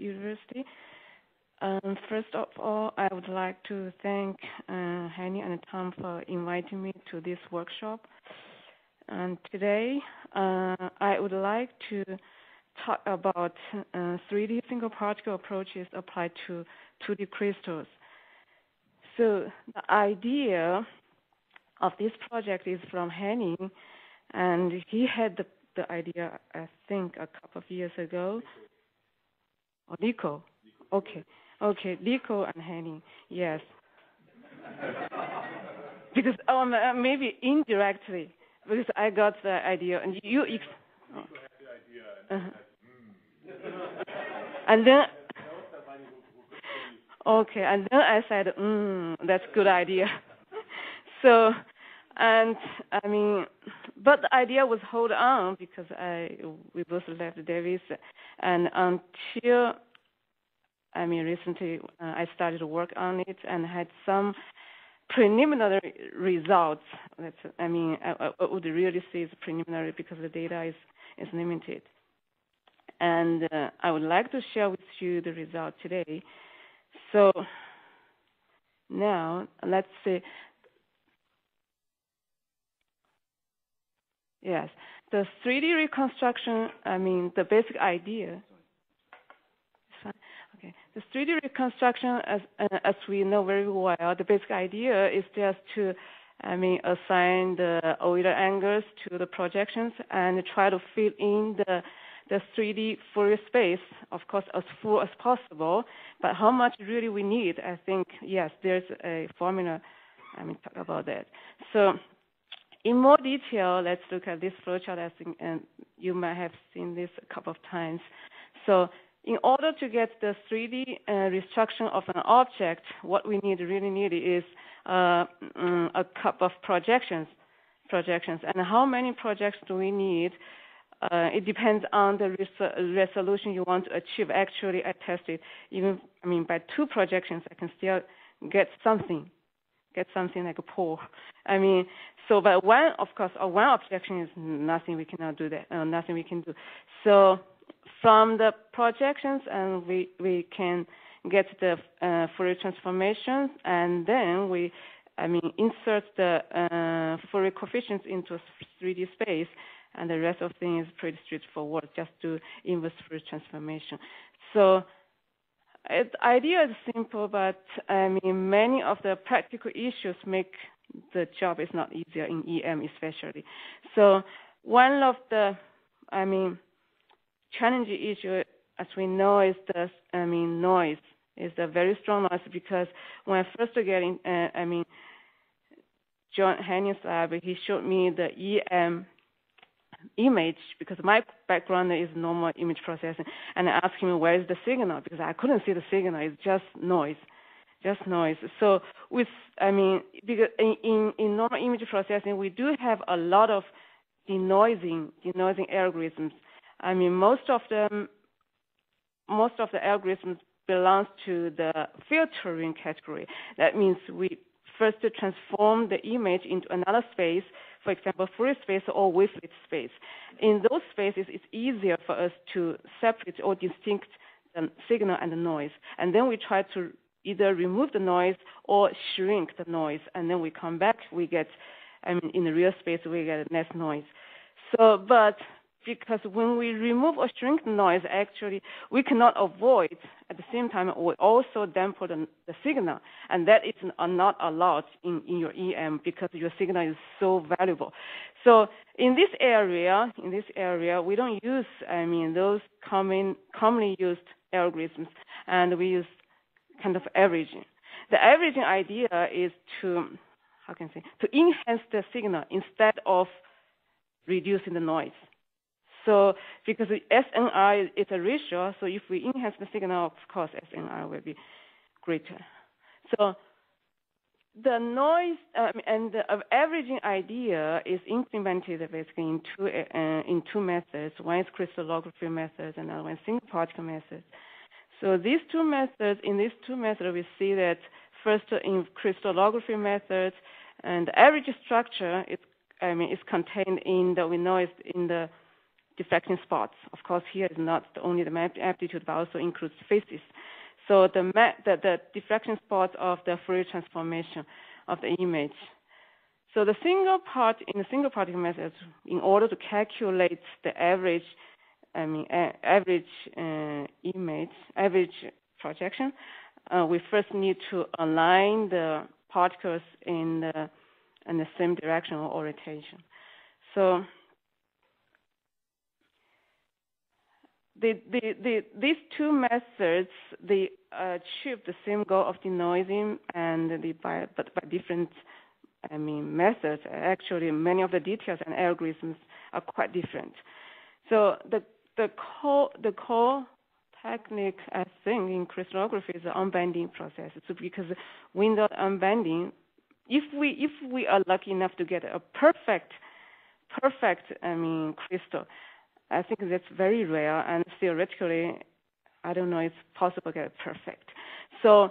University. First of all, I would like to thank Henny and Tom for inviting me to this workshop. And today, I would like to talk about 3D single particle approaches applied to 2D crystals. So the idea of this project is from Henny, and he had the idea, I think, a couple of years ago. Or Nico. Okay, Nico and Henny, yes. Because maybe indirectly, because I got the idea, and you. Nico had the idea, and then. Okay, and then I said, that's a good idea. So, and I mean, but the idea was hold on because we both left Davis, and until, recently I started to work on it and had some preliminary results. I would really say it's preliminary because the data is limited. And I would like to share with you the result today. So now let's see. Yes, the 3D reconstruction, the basic idea. Okay, the 3D reconstruction, as we know very well, the basic idea is just to, assign the Euler angles to the projections and try to fill in the 3D Fourier space, of course, as full as possible. But how much really we need, I think, yes, there's a formula. Talk about that. So, in more detail, let's look at this flowchart. I think, and you might have seen this a couple of times. So, in order to get the 3D reconstruction of an object, what we really need is a couple of projections. And how many projections do we need? It depends on the resolution you want to achieve. Actually, I tested even, by 2 projections, I can still get something like a pole. So by one, of course, one objection is nothing we cannot do that, nothing we can do. So from the projections, and we can get the Fourier transformations, and then we, insert the Fourier coefficients into 3D space. And the rest of the thing is pretty straightforward, just do inverse Fourier transformation. So the idea is simple, but many of the practical issues make the job is not easier in EM especially. So one of the, challenging issue, as we know, is the, noise. Is a very strong noise because when I first got in, John Henny's lab, he showed me the EM image because my background is normal image processing, and I asked him where is the signal because I couldn't see the signal. It's just noise. So with because in normal image processing we do have a lot of denoising algorithms. Most of the algorithms belongs to the filtering category. That means we first transform the image into another space, for example, Fourier space or wavelet space. In those spaces, it's easier for us to separate or distinct the signal and the noise. And then we try to either remove the noise or shrink the noise. And then we come back, we get, in the real space, we get less noise. So, but because when we remove or shrink the noise, actually, we cannot avoid, at the same time, we also dampen the signal. And that is not allowed in your EM because your signal is so valuable. So in this area, we don't use, those commonly used algorithms, and we use kind of averaging. The averaging idea is to enhance the signal instead of reducing the noise. So because SNR is a ratio, so if we enhance the signal, of course, SNR will be greater. So the noise and the averaging idea is implemented basically in two methods. One is crystallography methods, and another one is single particle methods. So these two methods, we see that first in crystallography methods, and the average structure is contained in the diffraction spots. Of course, here is not only the amplitude, but also includes phases. So the diffraction spots of the Fourier transformation of the image. So in the single particle method, in order to calculate the average projection, we first need to align the particles in the same direction or orientation. So these two methods, they achieve the same goal of denoising, and but by different methods. Actually, many of the details and algorithms are quite different. So the core technique, I think, in crystallography is the unbending process. So because without unbending, if we are lucky enough to get a perfect crystal, I think that's very rare, and theoretically, I don't know if it's possible to get it perfect. So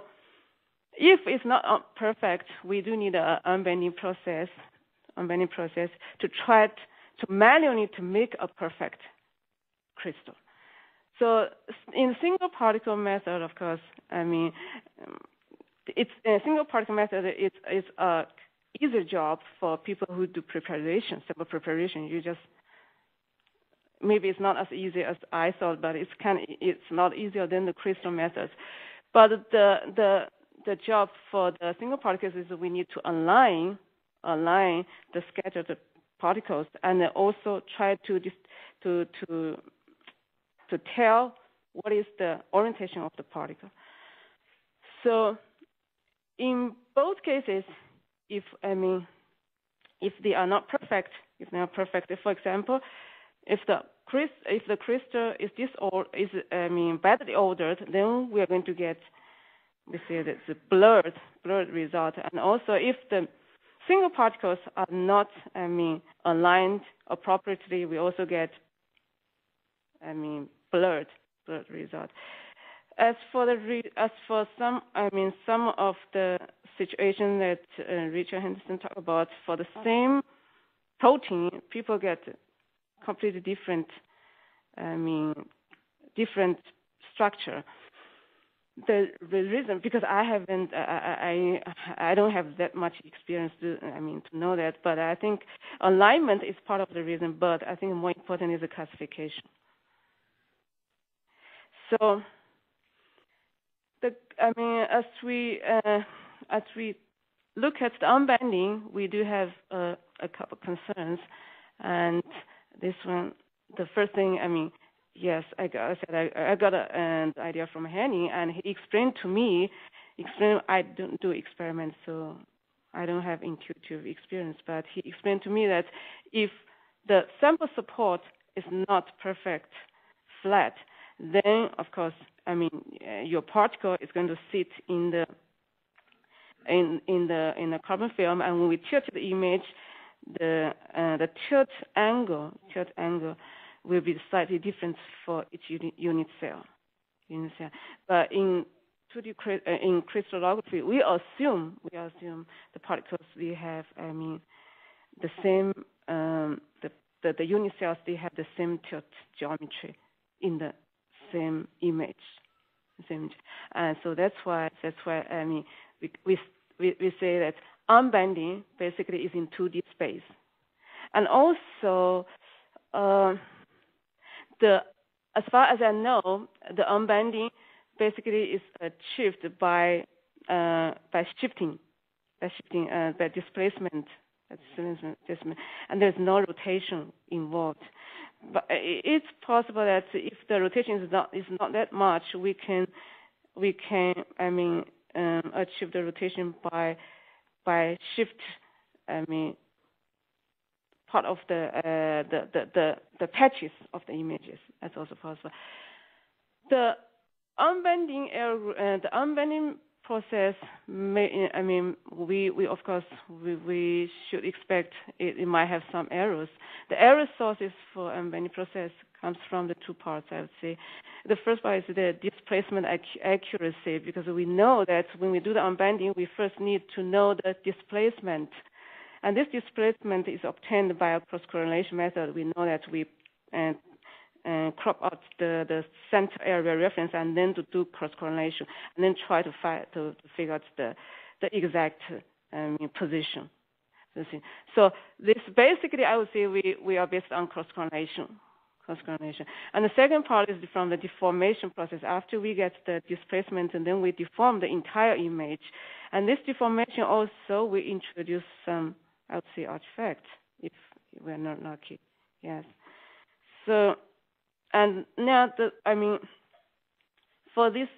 if it's not perfect, we do need an unbending process to try to manually to make a perfect crystal. So in single particle method, of course, it's a single particle method. It's a easier job for people who do preparation, simple preparation. You just maybe it's not as easy as I thought, but it's not easier than the crystal methods. But the job for the single particles is that we need to align the scattered particles, and also try to tell what is the orientation of the particle. So in both cases, if they are not perfect, for example, if the crystal is badly ordered, then we are going to get, we say that the blurred result. And also, if the single particles are not aligned appropriately, we also get blurred result. As for some of the situations that Richard Henderson talked about, for the same protein, people get completely different structure. The reason, because I don't have that much experience to know that, but I think alignment is part of the reason, but I think more important is the classification. So as we look at the unbending, we do have a couple concerns, and this one, the first thing, yes, I got an idea from Henny, and he explained to me. I don't do experiments, so I don't have intuitive experience. But he explained to me that if the sample support is not perfect, flat, then of course, your particle is going to sit in the carbon film, and when we tilt the image, the tilt angle will be slightly different for each unit cell. But in 2D in crystallography, we assume the particles we have, the same the unit cells, they have the same tilt geometry in the same image. And so that's why we say that unbending basically is in 2D space, and also as far as I know, the unbending basically is achieved by shifting, by displacement, and there's no rotation involved. But it's possible that if the rotation is not that much, we can achieve the rotation by shift part of the patches of the images. That's also possible. The unbending process we of course we should expect it might have some errors. The error sources for unbending process comes from the two parts, I would say. The first part is the displacement accuracy, because we know that when we do the unbending, we first need to know the displacement. And this displacement is obtained by a cross-correlation method. We know that we crop out the center area reference and then to do cross correlation and then try to figure out the exact position. So this basically, I would say we are based on cross correlation. And the second part is from the deformation process. After we get the displacement, and then we deform the entire image. And this deformation also we introduce some, I would say, artifacts if we're not lucky. Yes. So, and now for these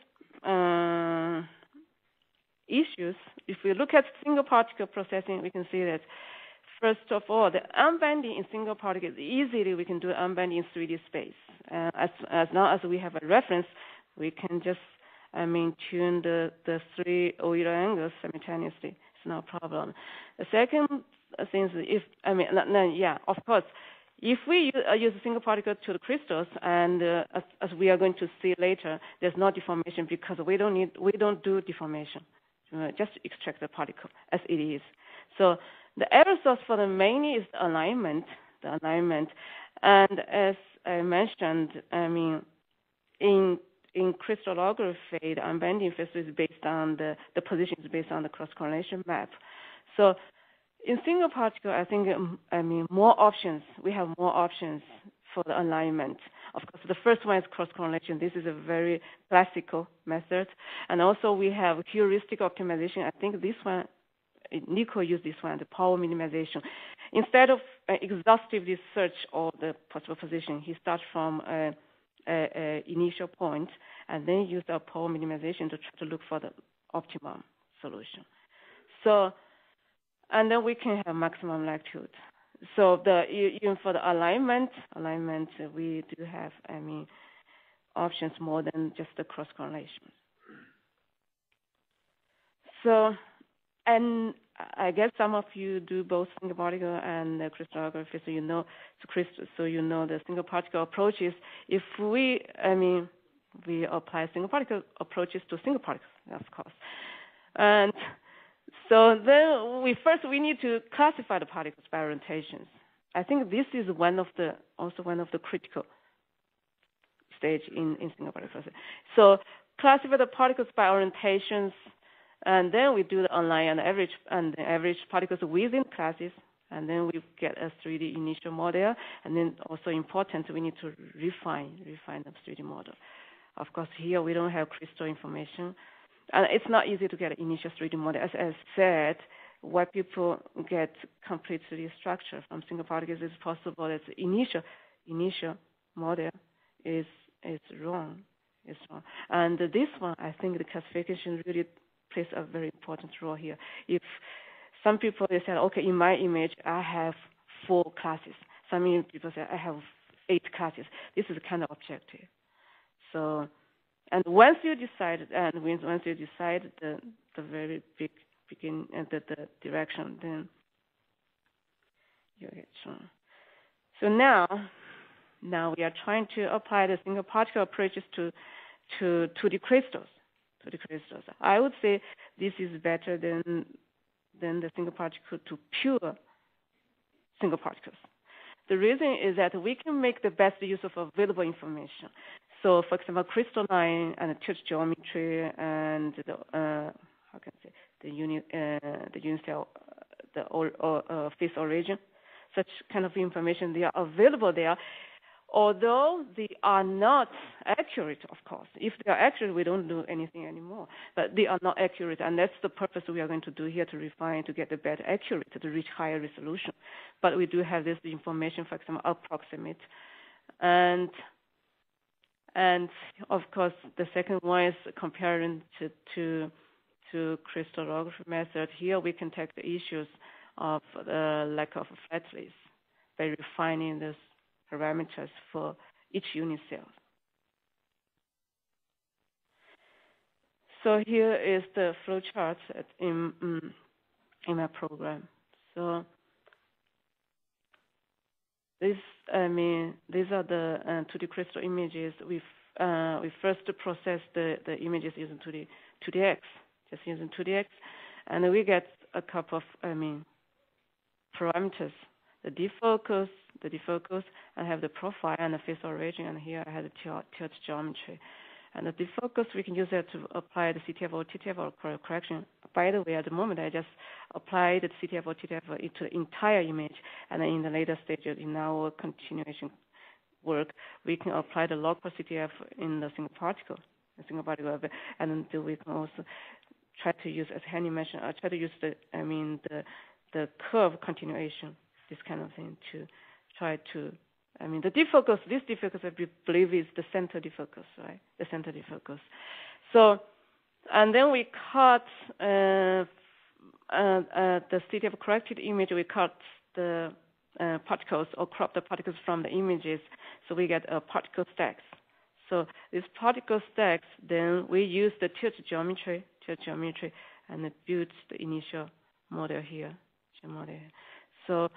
issues, if we look at single particle processing, we can see that first of all, the unbinding in single particle, easily we can do unbinding in 3D space. As long as we have a reference, we can just, tune the three OER angles simultaneously. It's no problem. The second thing is, of course, if we use a single particle to the crystals, and as we are going to see later, there's no deformation because we don't do deformation. Just extract the particle as it is. So the error source for the mainly is the alignment. And as I mentioned, in crystallography, the unbinding phase is based on the position is based on the cross correlation map. So in single particle, I think more options. We have more options for the alignment. Of course, the first one is cross correlation. This is a very classical method, and also we have heuristic optimization. I think this one. Nico used this one, the power minimization. Instead of exhaustively search all the possible position, he starts from a initial point and then use the power minimization to try to look for the optimum solution. So, and then we can have maximum latitude. So even for the alignment, we do have, options more than just the cross correlation. So. And I guess some of you do both single particle and crystallography, so you know the single particle approaches. If we apply single particle approaches to single particles, of course. And so then we need to classify the particles by orientations. I think this is also one of the critical stage in single particle process. So classify the particles by orientations. And then we do the online and the average particles within classes, and then we get a 3D initial model. And then also important, we need to refine the 3D model. Of course, here we don't have crystal information, and it's not easy to get an initial 3D model. As I said, why people get complete 3D structure from single particles is possible that the initial model is wrong. It's wrong. And this one, I think the classification really plays a very important role here. If some people, they said, okay, in my image, I have 4 classes. Some people say, I have 8 classes. This is kind of objective. So, and once you decide the very big begin and the direction, then you get shown. So now we are trying to apply the single particle approaches to the crystals. I would say this is better than the single particle to pure single particles. The reason is that we can make the best use of available information. So, for example, crystalline and tilt geometry and the unit cell, phase origin, such kind of information, they are available there. Although they are not accurate, of course. If they are accurate, we don't do anything anymore. But they are not accurate, and that's the purpose we are going to do here, to refine, to get the better accurate, to reach higher resolution. But we do have this information, for example, approximate. And of course, the second one is comparing to crystallography method. Here we can take the issues of the lack of flat list by refining this parameters for each unit cell. So here is the flow chart in my program. So these are the 2D crystal images. We first process the images using 2DX, just using 2DX, and we get a couple of parameters: the defocus, the defocus. I have the profile and the face origin, and here I have the tilt geometry. And the defocus, we can use that to apply the CTF or TTF or correction. By the way, at the moment, I just applied the CTF or TTF into the entire image, and then in the later stages, in our continuation work, we can apply the local CTF in the single particle, and then we can also try to use, as Henny mentioned, try to use the curve continuation, this kind of thing, to try to, the defocus, this defocus I believe is the center defocus, right? The center defocus. So, and then we cut the CTF corrected image, we cut the particles or crop the particles from the images, so we get particle stacks. So these particle stacks, then we use the tilt geometry, and build the initial model here. So,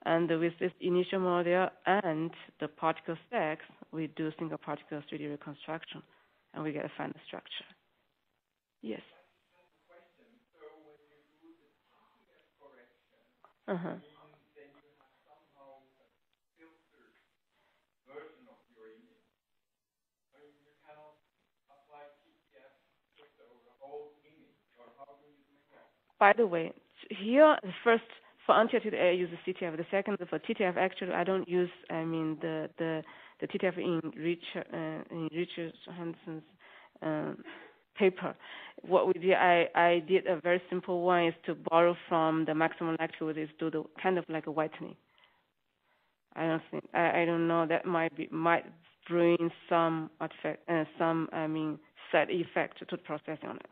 and with this initial model and the particle stacks, we do single particle 3D reconstruction, and we get a final structure. Yes. So when you do the TTF correction, then you have somehow a filtered version of your image. I mean, you cannot apply TTF just over the whole image, or how do you do that? By the way, here first for anti-TTF I use the CTF. The second for TTF, actually I don't use the TTF in Richard Hansen's paper. What we did, I did a very simple one, is to borrow from the maximum likelihood, is do the kind of like a whitening. I don't know, that might bring some artifact, side effect to the processing on it.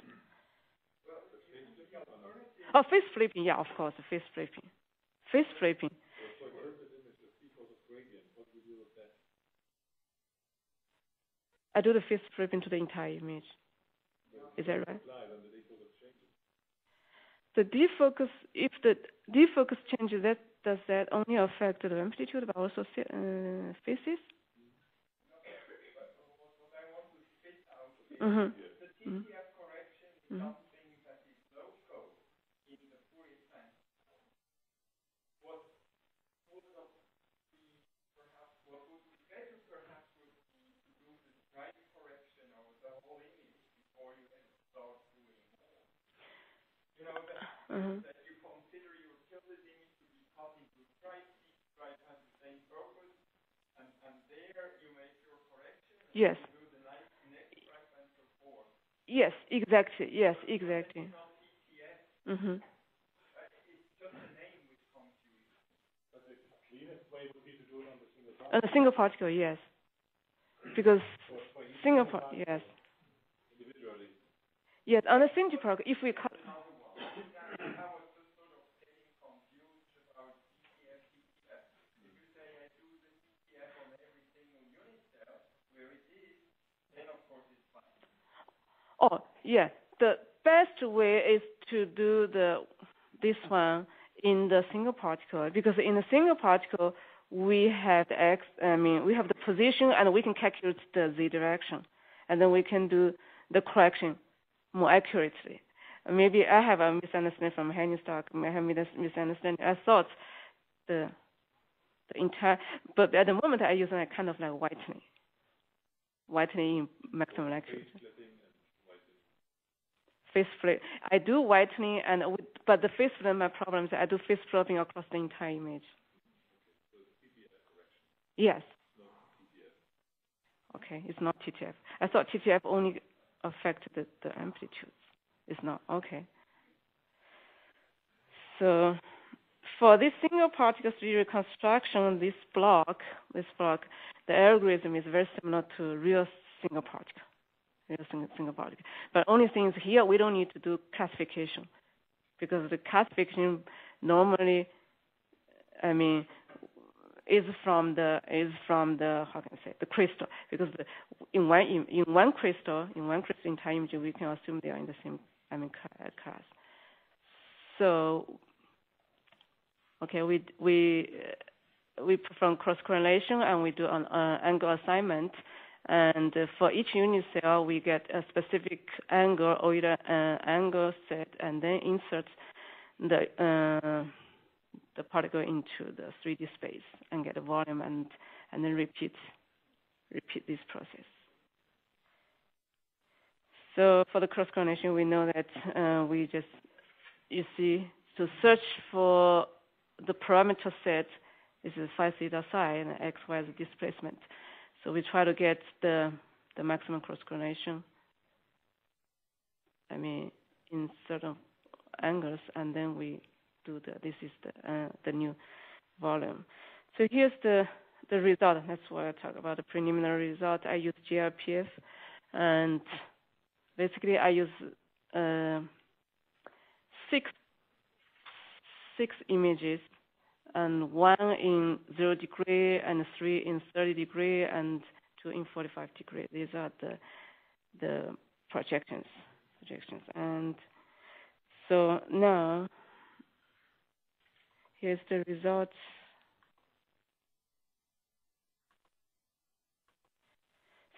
Oh, face flipping, yeah, of course, face flipping. Face flipping. So inverted image is because of gradient. What do you do with that? I do the face flipping to the entire image. Is that right? The defocus, if the defocus changes, does that only affect the amplitude, but also faces? What I want to spit out is the TTF correction is something that is local in the Fourier transform. What would be better perhaps would be to do the stripe correction of the whole image before you then start doing more. You know, that you consider your tilted image to be cut into stripes, each stripe has the same focus, and there you make your correction, and yes. you do the next stripe and so forth. Yes, exactly. Yes, exactly. It's not TTF. It's just a name which confuses. But the cleanest way would be to do it on the single particle. On a single particle, yes. Because single particle, yes. Individually. Yes, on a single particle, if we cut. I was just sort of getting confused about TTF. If you say I do the TTF on every single unit cell where it is, then of course it's fine. Oh, yeah. The best way is to do this one in the single particle, because in the single particle we have we have the position, and we can calculate the z direction, and then we can do the correction more accurately. Maybe I have a misunderstanding from Henny's talk. I have a misunderstanding. I thought the entire, but at the moment I use a kind of like whitening in maximum accuracy. Face flip. I do whitening, but the face flip, my problem is I do face flipping across the entire image. Yes. Okay, it's not TTF. I thought TTF only affected the amplitudes. It's not. Okay. So for this single particle 3D reconstruction, this block, the algorithm is very similar to real single particle. But only thing is here we don't need to do classification, because the classification normally, is from the how can I say, the crystal, because in one crystal entire image we can assume they are in the same class. So okay, we perform cross correlation, and we do an angle assignment. And for each unit cell, we get a specific angle or either angle set, and then insert the the particle into the 3D space and get a volume and then repeat this process. So for the cross correlation, we know that you see, to search for the parameter set, this is phi theta psi, and x, y is the displacement. So we try to get the maximum cross correlation, in certain angles, and then we do this is the new volume. So here's the result. That's why I talk about the preliminary result. I use GRPF, and basically I use six images, and 1 in 0 degree, and 3 in 30 degree, and 2 in 45 degree. These are the projections. And so now here's the results.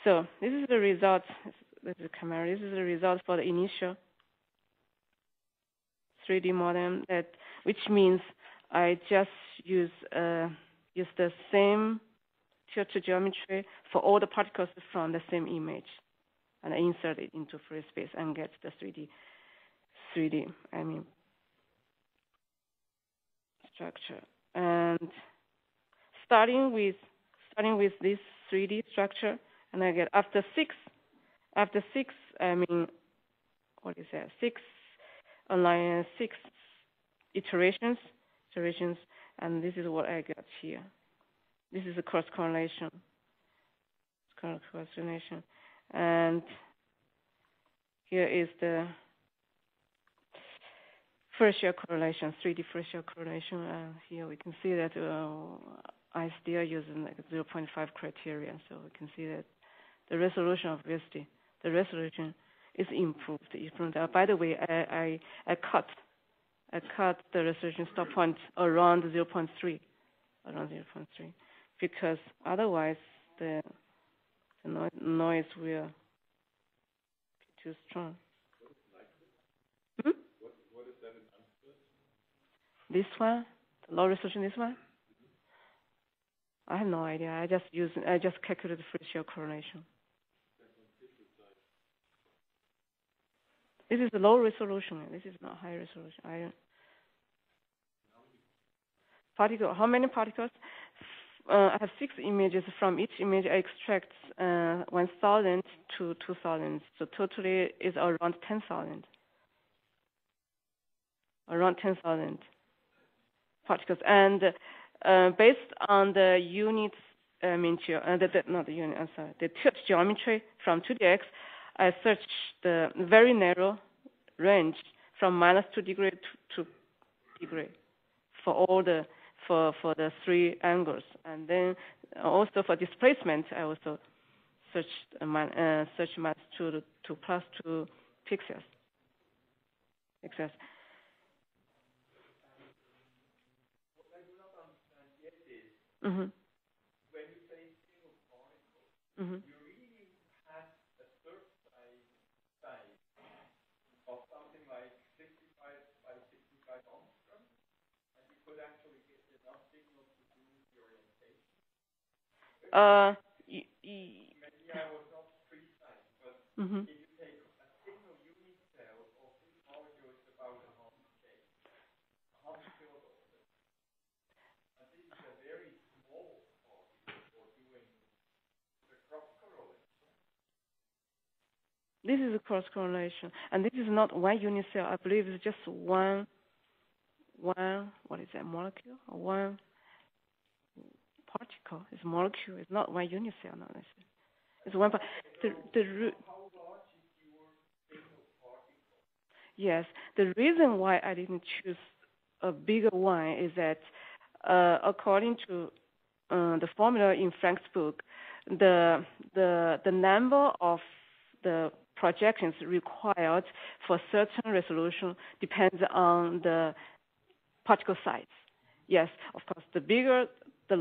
So this is the result. This is the camera. This is the result for the initial 3D model. Which means I just use the same tilted geometry for all the particles from the same image, and I insert it into free space and get the 3D structure. And starting with this 3D structure, and I get after six, what is that? Six iterations, and this is what I got here. This is a cross correlation. And here is the first year correlation, 3D first year correlation. Here we can see that I still using like 0.5 criterion, so we can see that the resolution, obviously, the resolution is improved. By the way, I cut the resolution stop point around 0.3, because otherwise the noise will be too strong. What is that in Amsterdam? This one, the low resolution. This one, I have no idea. I just calculated the first year correlation. This is a low resolution. This is not high resolution. How many particles? I have 6 images. From each image, I extract 1,000 to 2,000. So totally is around 10,000. Around 10,000 particles. And based on the units, the tilt geometry from 2dx, I searched the very narrow range from -2 degree to 2 degree for all the for the 3 angles, and then also for displacement, I also searched -2 to +2 pixels. What I do not understand yet is when you say single particle, you really have a surface size of something like 65 by 65 Angstrom, and you could actually get enough signal to do the orientation. Maybe I was not precise, but if you take a single unit cell of this molecule, it's about 100 kilodalton. And this is a very small particle for doing the cross correlation. This is a cross correlation, and this is not one unit cell. I believe it's just one. What is that, molecule? Or one particle. It's molecule. It's not one unit cell. No, it's one part. How large is your single particle? Yes, the reason why I didn't choose a bigger one is that according to the formula in Frank's book, the number of the projections required for certain resolution depends on the particle size. Yes, of course, the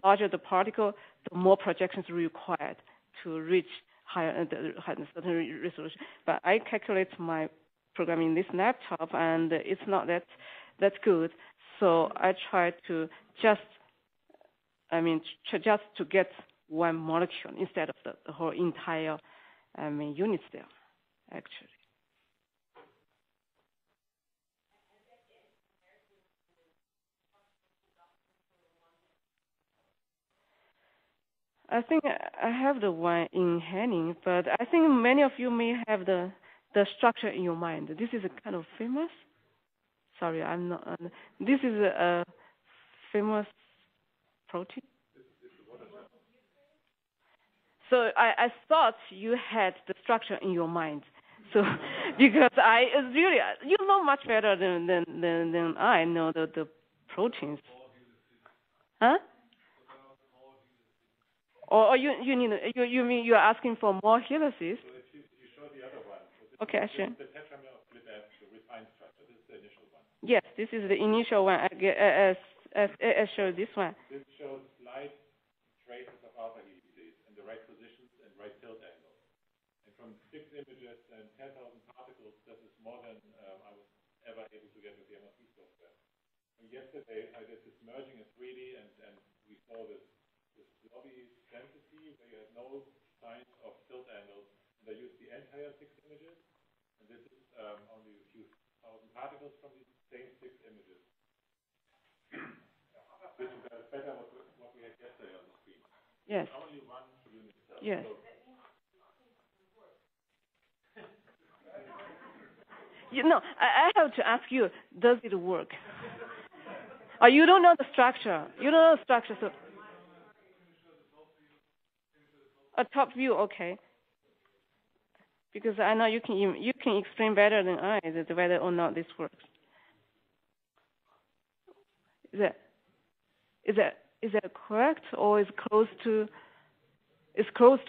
larger the particle, the more projections required to reach higher certain resolution. But I calculate my program in this laptop, and it's not that good. So I try to just to get one molecule instead of the whole entire, unit cell, actually. I think I have the one in Henning, but I think many of you may have the structure in your mind. This is a kind of famous. Sorry, I'm not. This is a famous protein. So I thought you had the structure in your mind. So because I really, you know much better than I know the proteins. Huh? Or you mean you're asking for more helices? So if you show the other one. So Okay, sure. The tetramer of GLIF, the refined structure. This is the initial one. Yes, this is the initial one. As show this one. This shows slight traces of alpha helices in the right positions and right tilt angle. And from 6 images and 10,000 particles, this is more than I was ever able to get with the MRT software. And yesterday, I did this merging in 3D, and we saw this blobby density where you have no signs of tilt angles. And I used the entire 6 images, and this is only a few thousand particles from these same 6 images. This is better what we had yesterday on the screen. Yes. Only one unit cell. Yes. So I have to ask you, does it work? You don't know the structure. You don't know the structure, so a top view, okay. Because I know you can explain better than I whether or not this works. Is that correct, or is close to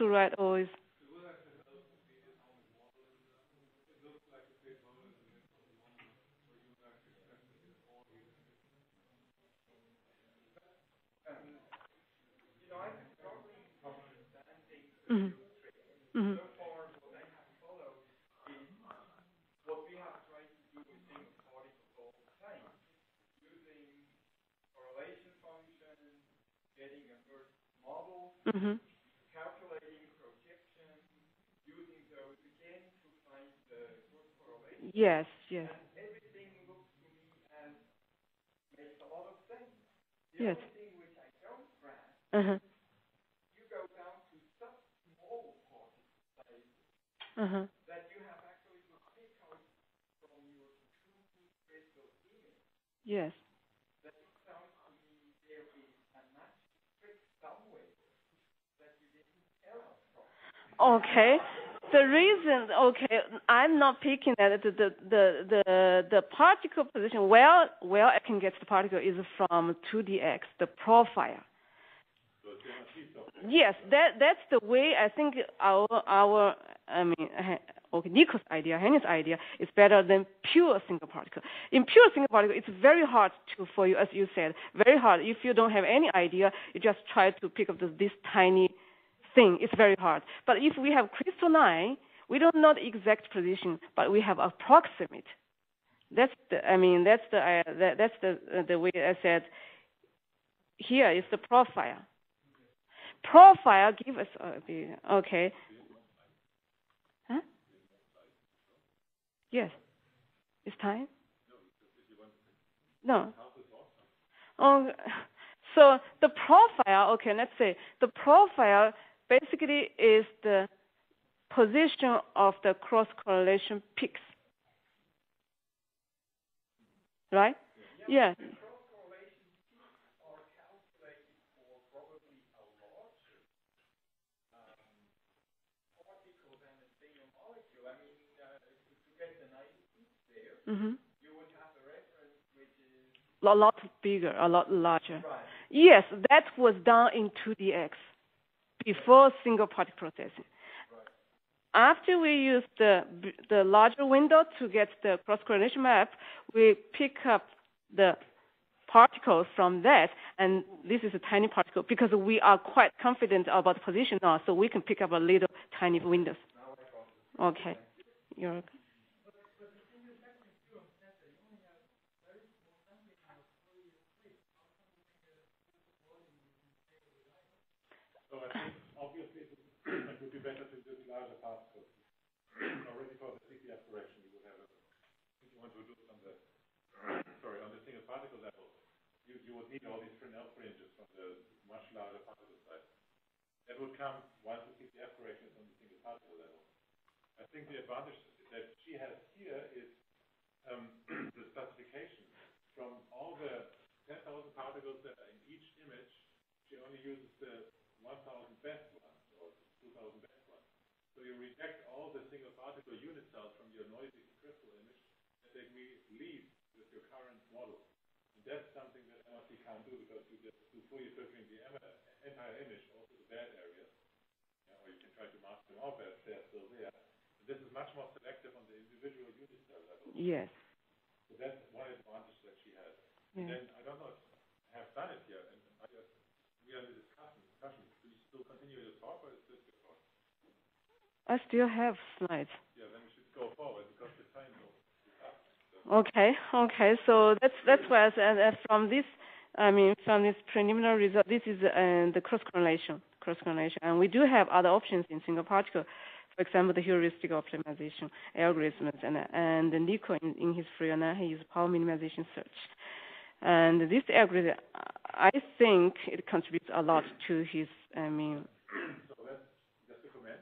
right, or is? Mm-hmm. Mm-hmm. So far, what I have followed is what we have tried to do with single particles all the time, using correlation function, getting a first model, Mm-hmm. calculating projection, using those again to find the first correlation. Yes, yes. And everything looks to me as makes a lot of sense. Yes. The only thing which I don't grasp, Uh-huh. you go down to such small particle sizes Uh-huh. that you have actually to pick out from your true crystal image. Yes. That it sounds to me there is a magic trick somewhere that you didn't tell us from. Okay. The reason, okay, I'm not picking that the particle position. Where I can get the particle is from 2DX, the profile. Yes, that's the way I think Nico's idea, Henny's idea is better than pure single particle. In pure single particle, it's very hard for you, as you said, very hard. If you don't have any idea, you just try to pick up this tiny thing. It's very hard. But if we have crystalline, we don't know the exact position, but we have approximate. That's the way I said. Here is the profile. Profile give us okay. Huh? Yes. It's time? No. Oh, so the profile, okay, let's say the profile basically is the position of the cross-correlation peaks. Right? Yeah. Cross-correlation peaks are calculated for probably a larger particle than a single molecule. I mean, to get the 90 peaks there, you would have a reference which is a lot bigger, a lot larger. right. Yes, that was done in 2DX before single particle processing. Right. After we used the larger window to get the cross-correlation map, we pick up the particles from that, and this is a tiny particle because we are quite confident about the position now, so we can pick up a little tiny windows. Okay. You're welcome. So I think obviously it would be better to use larger particles. Already for the CPF correction, you would have if you want to do it on the on the single particle level, you would need all these Fresnel fringes from the much larger particle size. That would come once the CPF correction is on the single particle level. I think the advantage that she has here is the specification from all the 10,000 particles that are in each image. She only uses the 1,000 best ones or 2,000 best ones. So you reject all the single particle unit cells from your noisy crystal image, and then we leave with your current model. And that's something that MRC can't do because you just do Fourier filtering the entire image, also the bad areas. Or you can try to mask them out, but they're still there. And this is much more selective on the individual unit cell level. Yes. So that's one advantage that she has. Yeah. And then I don't know if I have done it here, and we are in the discussion. Do you still continue your talk, or is this your talk? I still have slides. Yeah, then we should go forward because the time is up. Okay. So that's why, and from this, from this preliminary result, this is the cross correlation, and we do have other options in single particle. For example, the heuristic optimization algorithms, and Nico in his free he uses power minimization search. And this algorithm, I think it contributes a lot to his, So that's just a comment.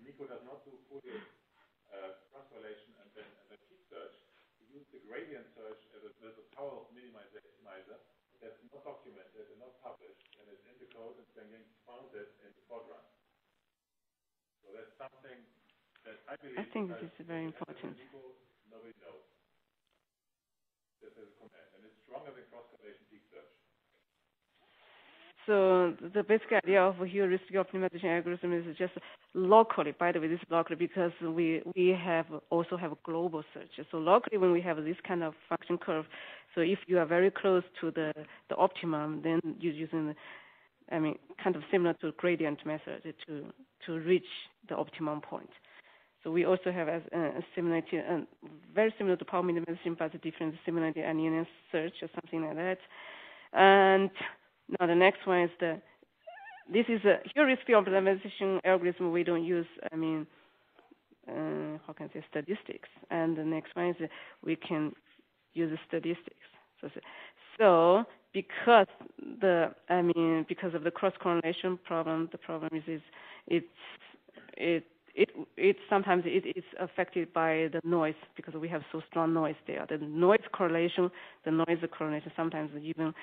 Nico does not do Fourier cross-correlation and then peak search. He used the gradient search as a power minimizer that's not documented and not published, and it's in the code and then getting counted in the fortran. So that's something that I believe. I think this is very important. Nobody knows. This is a comment, and it's stronger than cross-correlation peak search. So the basic idea of a heuristic optimization algorithm is just locally. By the way, this is locally because we also have a global search. So locally, when we have this kind of function curve, so if you are very close to the optimum, then you're using, kind of similar to gradient method to reach the optimum point. So we also have a similarity, very similar to power minimization, but a different similarity and linear search or something like that. And now the next one is this is a heuristic optimization algorithm. We don't use, how can I say, statistics. And the next one is we can use the statistics. So because of the cross correlation problem, the problem is it sometimes it's affected by the noise because we have so strong noise there. The noise correlation sometimes even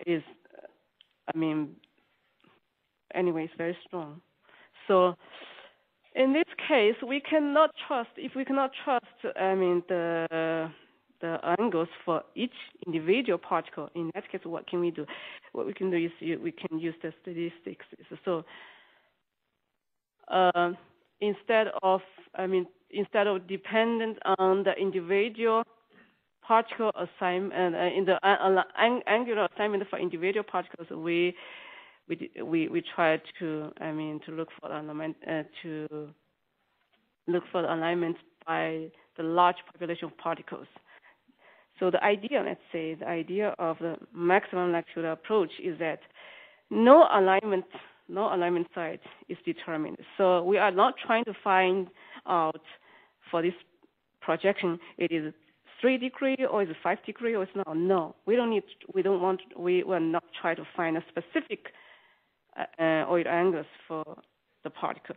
is, anyway, it's very strong. So in this case, we cannot trust. If we cannot trust, the angles for each individual particle, in that case, what can we do? What we can do is we can use the statistics. So instead of dependent on the individual particle assignment in the angular assignment for individual particles, we try to look for the alignment by the large population of particles. So the idea of the maximum likelihood approach is that no alignment site is determined. So we are not trying to find out for this projection it is 3 degrees or is it 5 degrees or it's not. No, we will not try to find a specific oil angles for the particle.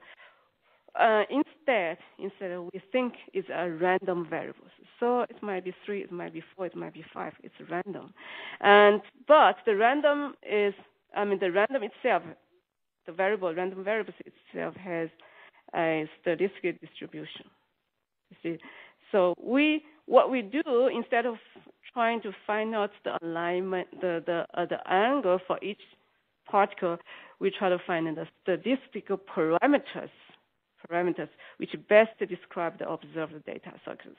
Instead, we think it's a random variable. So it might be 3, it might be 4, it might be 5. It's random, but the random is, the random itself, the random variable itself has a statistical distribution. You see, so what we do instead of trying to find out the alignment, the angle for each particle, we try to find the statistical parameters which best describe the observed data.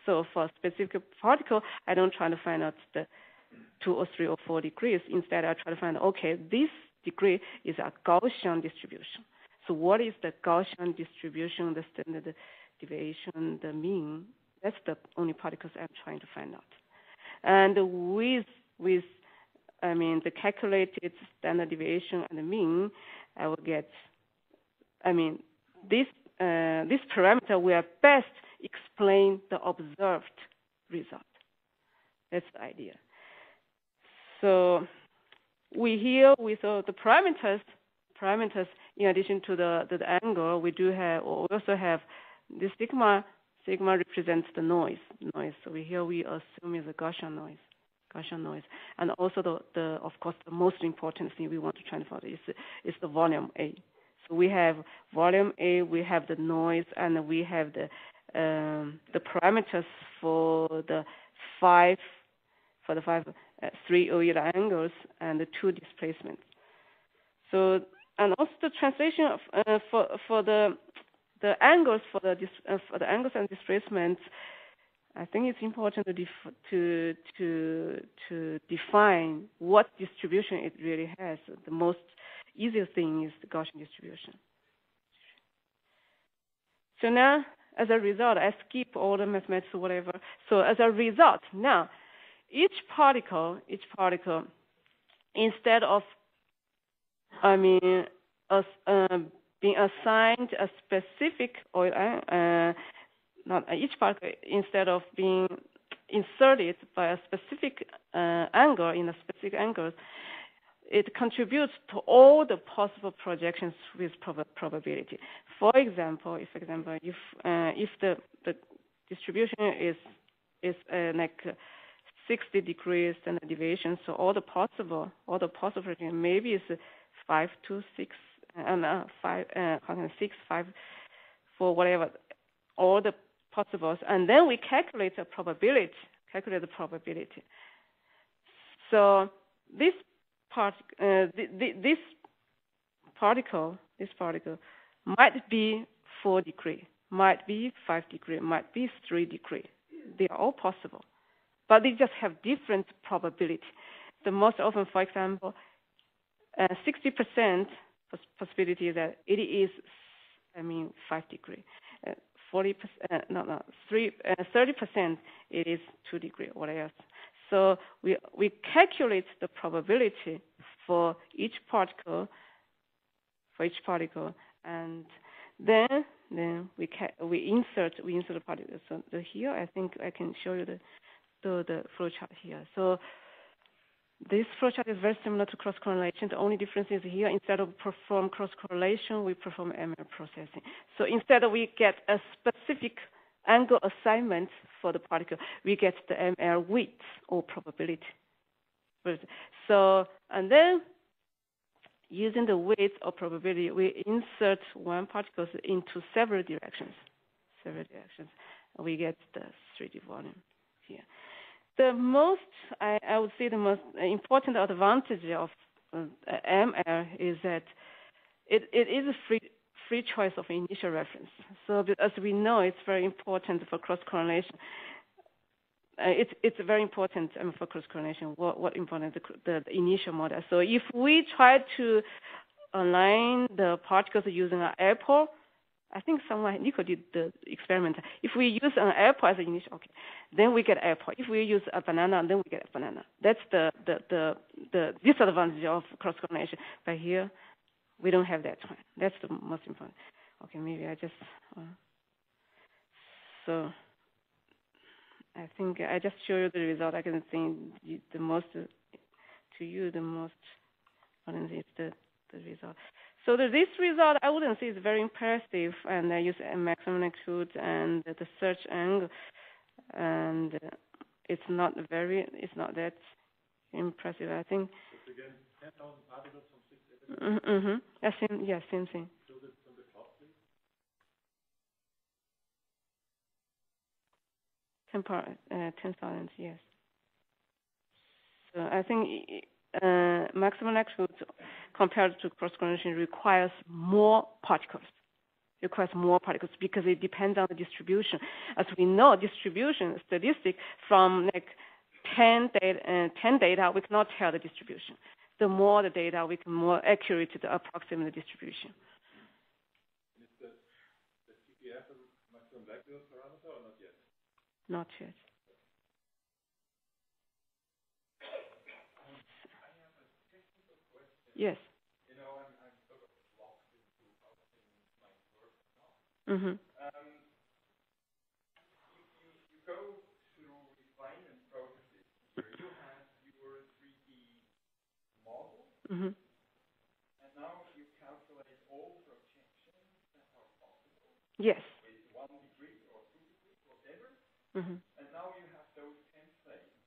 So for a specific particle, I don't try to find out the 2 or 3 or 4 degrees. Instead, I try to find, okay, this degree is a Gaussian distribution. So what is the Gaussian distribution, the standard deviation, the mean? That's the only particles I'm trying to find out. And with the calculated standard deviation and the mean, I will get, this parameter will best explain the observed result. That's the idea. So we also the parameters in addition to the angle, we also have the sigma. Sigma represents the noise. So we assume is a Gaussian noise, and also of course the most important thing we want to transfer is the volume A. So we have volume A, we have the noise, and we have the parameters for the five 3 OER angles and the 2 displacements. So, and also the translation of for the angles for the angles and displacements, I think it's important to define what distribution it really has. The most easiest thing is the Gaussian distribution. So now, as a result, I skip all the mathematics or whatever. So as a result, now each particle, instead of being assigned a specific each particle, instead of being inserted by a specific angle in a specific angle, it contributes to all the possible projections with probability. For example, if the distribution is like 60 degrees standard deviation, so all the possible maybe it's 5 to 6, 5 for whatever, all the possibles, and then we calculate the probability. So this particle might be 4 degree, might be 5 degree, might be 3 degree. They are all possible, but they just have different probability. The most often, for example, 60% possibility that it is, 5 degree. 40%, 30% it is 2 degree, what else? So we calculate the probability for each particle, and then we insert the particle. So here I think I can show you the flow chart here. So this flow chart is very similar to cross correlation. The only difference is here, instead of perform cross correlation, we perform ML processing. So instead we get a specific angle assignment for the particle, we get the ML width or probability. So, and then using the width or probability, we insert one particle into several directions. We get the 3D volume here. The most, I would say the most important advantage of ML is that it is a free choice of initial reference. So as we know, it's very important for cross correlation. It's very important for cross correlation. What important the initial model. So if we try to align the particles using an apple, I think Nico did the experiment. If we use an apple as an initial, okay, then we get apple. If we use a banana, then we get a banana. That's the disadvantage of cross correlation. But here, we don't have that one. That's the most important. Okay, maybe I just so I think I just show you the result. I can think the most to you the most important is the result. So this result, I wouldn't say is very impressive, and I use a maximum magnitude and the search angle, and it's not that impressive. I think. It's again 10,000 particles from 6 images. Same thing. So that's from the plot, please. 10,000, yes. So I think maximum magnitude compared to cross correlation requires more particles. Because it depends on the distribution. As we know, distribution statistic from like 10 data, we cannot tell the distribution. The more the data, we can more accurately approximate the distribution. And is the TPF a maximum likelihood parameter or not yet? Not yet. Yes. You know, I'm sort of locked into how things might work or not. Mhm. You go through refinement processes here. You have your 3D model, Mhm. and now you calculate all projections that are possible Yes. with 1 degree or 2 degrees, whatever. Mhm. And now you have those templates.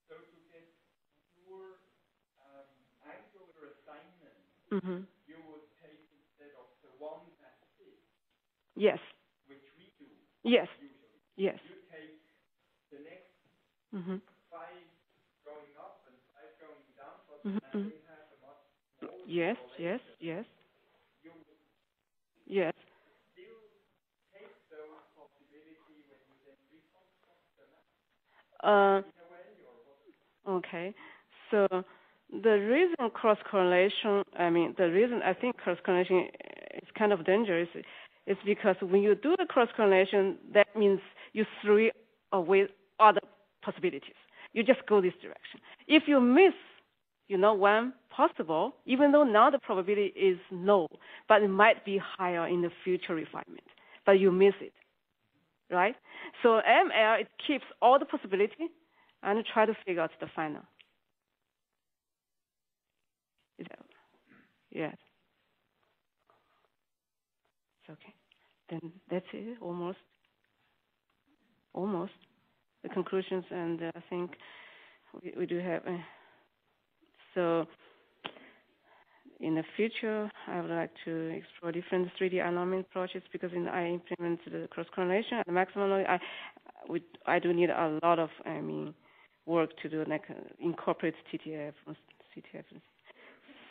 So to get pure angular assignment, Mhm. you would take instead of the one that fits, Yes. which we do Yes. usually. Yes. You take the next Mhm. 5 going up and 5 going down, but Mhm. and they have a much smaller Yes. Yes. correlation. Yes. You Yes. still take those possibility when you then reconstruct the map in a way, or what? Okay. So the reason cross correlation, the reason I think cross correlation is kind of dangerous is because when you do the cross correlation, that means you throw away other possibilities. You just go this direction. If you miss, one possible, even though now the probability is low, but it might be higher in the future refinement, but you miss it, right? So ML, it keeps all the possibility and try to figure out the final. Is that, yes. It's okay. Then that's it, almost. The conclusions, and I think we do have. So in the future, I would like to explore different 3D alignment projects because I implement the cross correlation at the maximum. I do need a lot of work to do, like incorporate TTF, CTF.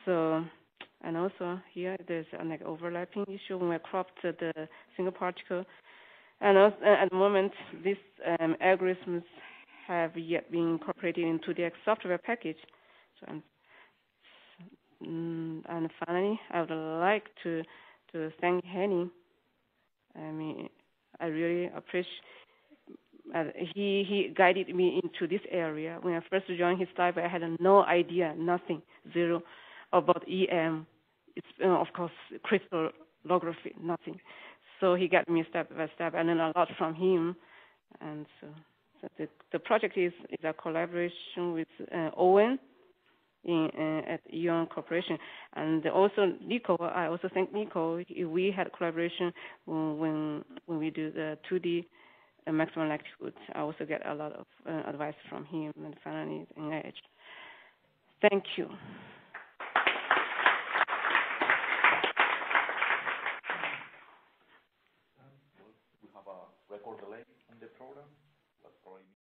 So, and also here there's like overlapping issue when I cropped the single particle. And also, at the moment, these algorithms have yet been incorporated into the software package. So, and finally, I would like to thank Henny. I really appreciate. He guided me into this area. When I first joined his lab, I had no idea, nothing, zero, about EM. It's of course crystallography, nothing. So he got me step by step, and then a lot from him. And so the project is a collaboration with Owen at Eon Corporation, and also Nico. I also thank Nico. We had collaboration when we do the 2D maximum likelihood. I also get a lot of advice from him, and finally engaged. Thank you.